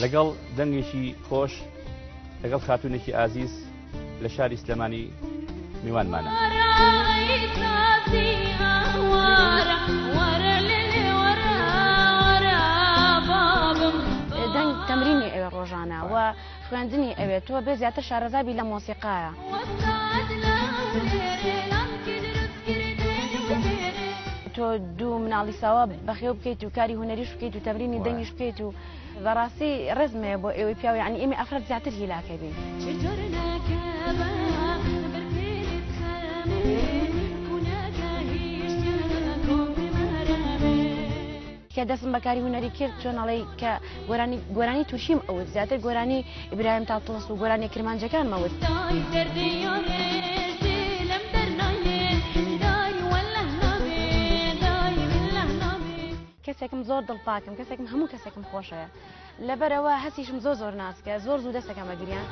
لەگەڵ دەنگێکی خۆش لەگەڵ خاتونێکی ئازیز لە شاری سلێمانی میوانمانە. دەنگ تەمرینی ئەوێ ڕۆژانە و خوێندنی ئەوێت تۆ بێ زیاتر شارەزابی لە مۆسیقایە. تۆ دوو مناڵی ساوا بەخێو بکەیت و کاری هوەریش بکەیت و تەمرینی دەنگیش بکەیت و بەڕاستی ڕێزمەیە بۆ ئێوەی پیاوی ینی ئێمە ئەفراد زیاتر هیلاکە بین. کە دەستم بەکاری هوەری کرد چۆنەڵی کە گۆرانی تووشیم ئەوت زیاتر گۆرانی ئیبراهیم تاڵتڵس و گۆرانی کرمانجەکان مەوت. کەسێکم زۆر دڵپاکم کەسێکم هەموو کەسێکم خۆشەیە لەبەرەوە هەسیشم زۆر ناسکە زۆر زوو دەستەکەمە گریان.